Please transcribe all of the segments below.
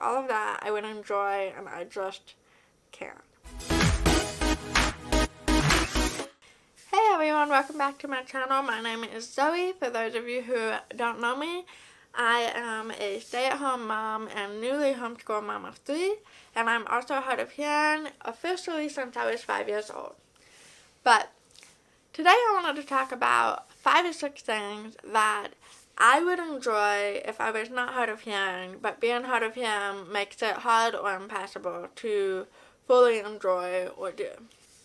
all of that I would enjoy, and I just can't. Hey everyone, welcome back to my channel. My name is Zoe. For those of you who don't know me, I am a stay-at-home mom and newly homeschooled mom of 3, and I'm also hard of hearing officially since I was 5 years old. But today I wanted to talk about 5 or 6 things that I would enjoy if I was not hard of hearing, but being hard of hearing makes it hard or impossible to fully enjoy or do.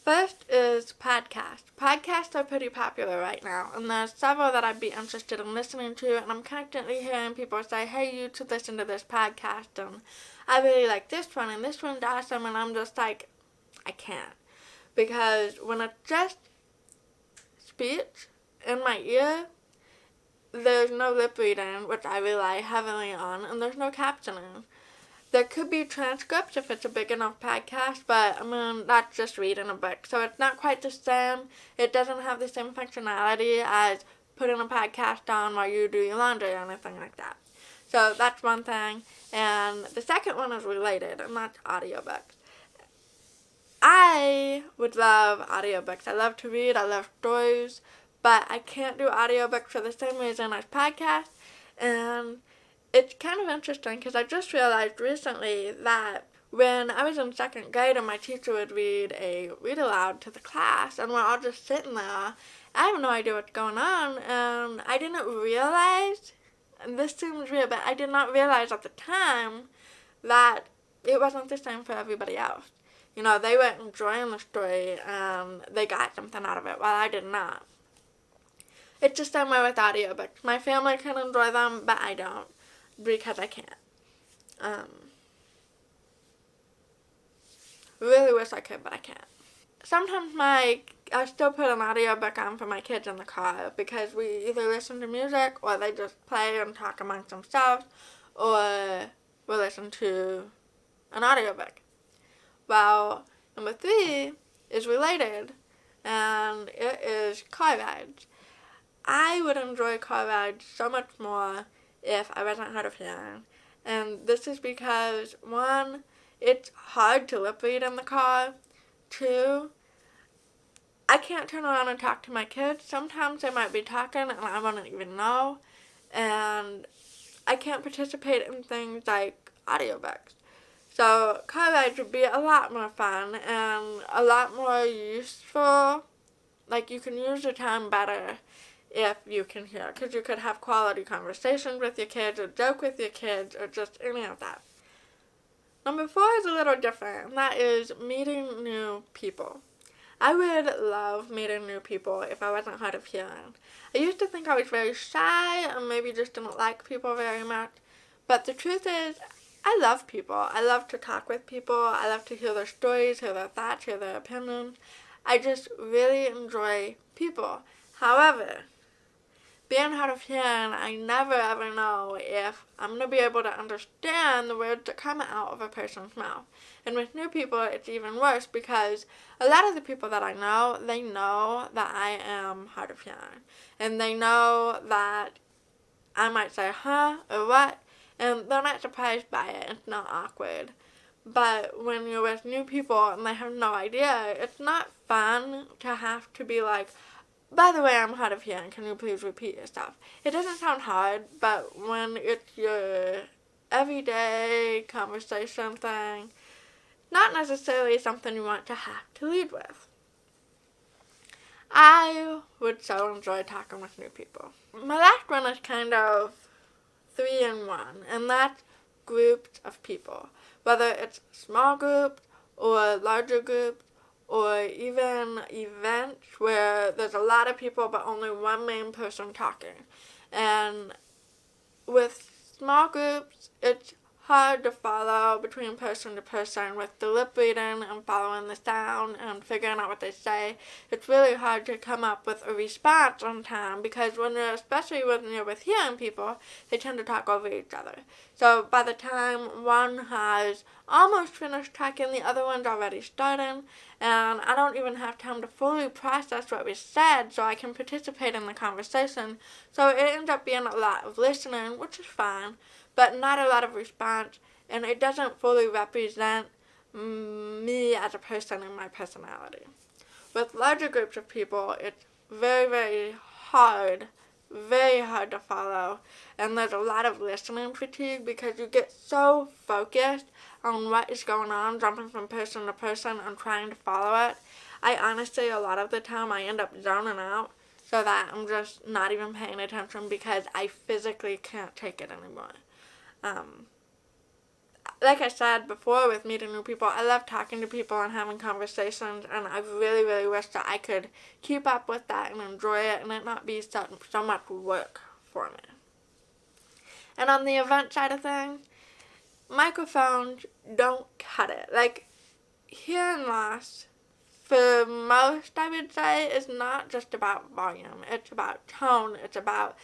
First is podcasts. Podcasts are pretty popular right now, and there's several that I'd be interested in listening to, and I'm constantly hearing people say, hey, you should listen to this podcast, and I really like this one, and this one's awesome, and I'm just like, I can't. Because when it's just speech in my ear, there's no lip reading, which I rely heavily on, and there's no captioning. There could be transcripts if it's a big enough podcast, but I mean, that's just reading a book. So it's not quite the same. It doesn't have the same functionality as putting a podcast on while you do your laundry or anything like that. So that's one thing. And the second one is related, and that's audiobooks. I would love audiobooks. I love to read. I love stories. But I can't do audiobooks for the same reason as podcasts. And it's kind of interesting because I just realized recently that when I was in 2nd grade and my teacher would read a read aloud to the class and we're all just sitting there, I have no idea what's going on, and I didn't realize, and this seems weird, but I did not realize at the time that it wasn't the same for everybody else. You know, they were enjoying the story and they got something out of it while I did not. It's the same way with audiobooks. My family can enjoy them, but I don't. Because I can't. Really wish I could, but I can't. Sometimes I still put an audiobook on for my kids in the car because we either listen to music or they just play and talk amongst themselves, or we listen to an audiobook. Well, number 3 is related, and it is car rides. I would enjoy car rides so much more if I wasn't hard of hearing. And this is because, 1, it's hard to lip read in the car. 2, I can't turn around and talk to my kids. Sometimes they might be talking and I wouldn't even know. And I can't participate in things like audiobooks. So car rides would be a lot more fun and a lot more useful. Like, you can use your time better if you can hear, because you could have quality conversations with your kids or joke with your kids or just any of that. Number 4 is a little different, and that is meeting new people. I would love meeting new people if I wasn't hard of hearing. I used to think I was very shy and maybe just didn't like people very much, but the truth is, I love people. I love to talk with people. I love to hear their stories, hear their thoughts, hear their opinions. I just really enjoy people. However, being hard of hearing, I never ever know if I'm going to be able to understand the words that come out of a person's mouth. And with new people, it's even worse because a lot of the people that I know, they know that I am hard of hearing. And they know that I might say, huh, or what, and they're not surprised by it. It's not awkward. But when you're with new people and they have no idea, it's not fun to have to be like, by the way, I'm hard of hearing, can you please repeat yourself? It doesn't sound hard, but when it's your everyday conversation thing, not necessarily something you want to have to lead with. I would so enjoy talking with new people. My last one is kind of 3 in 1, and that's groups of people. Whether it's small groups or larger groups, or even events where there's a lot of people but only one main person talking. And with small groups, it's hard to follow between person to person with the lip reading and following the sound and figuring out what they say. It's really hard to come up with a response on time because especially when you're with hearing people, they tend to talk over each other. So by the time one has almost finished talking, the other one's already starting, and I don't even have time to fully process what was said so I can participate in the conversation. So it ends up being a lot of listening, which is fine, but not a lot of response, and it doesn't fully represent me as a person and my personality. With larger groups of people, it's very hard to follow, and there's a lot of listening fatigue because you get so focused on what is going on, jumping from person to person and trying to follow it. I honestly, a lot of the time, I end up zoning out so that I'm just not even paying attention because I physically can't take it anymore. Like I said before with meeting new people, I love talking to people and having conversations, and I really wish that I could keep up with that and enjoy it and it not be so much work for me. And on the event side of things, microphones don't cut it. Like, hearing loss, for most, I would say, is not just about volume. It's about tone. It's about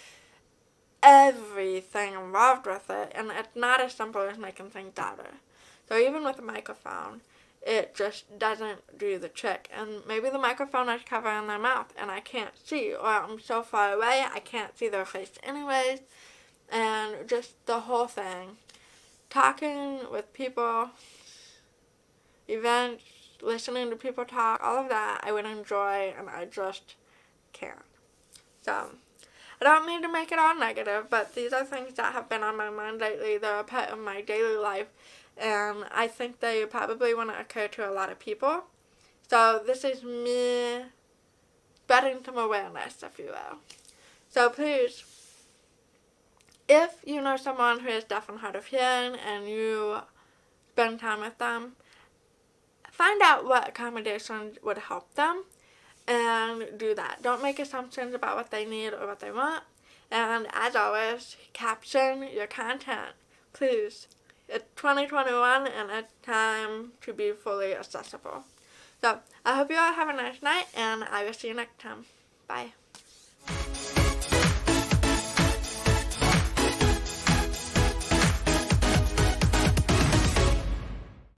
everything involved with it, and it's not as simple as making things louder. So even with a microphone, it just doesn't do the trick. And maybe the microphone is covering their mouth and I can't see, or I'm so far away I can't see their face anyways, and just the whole thing. Talking with people, events, listening to people talk, all of that I would enjoy, and I just can't. So I don't mean to make it all negative, but these are things that have been on my mind lately. They're a part of my daily life, and I think they probably want to occur to a lot of people. So this is me spreading some awareness, if you will. So please, if you know someone who is deaf and hard of hearing and you spend time with them, find out what accommodations would help them and do that. Don't make assumptions about what they need or what they want. And as always, caption your content. Please. It's 2021 and it's time to be fully accessible. So I hope you all have a nice night, and I will see you next time. Bye.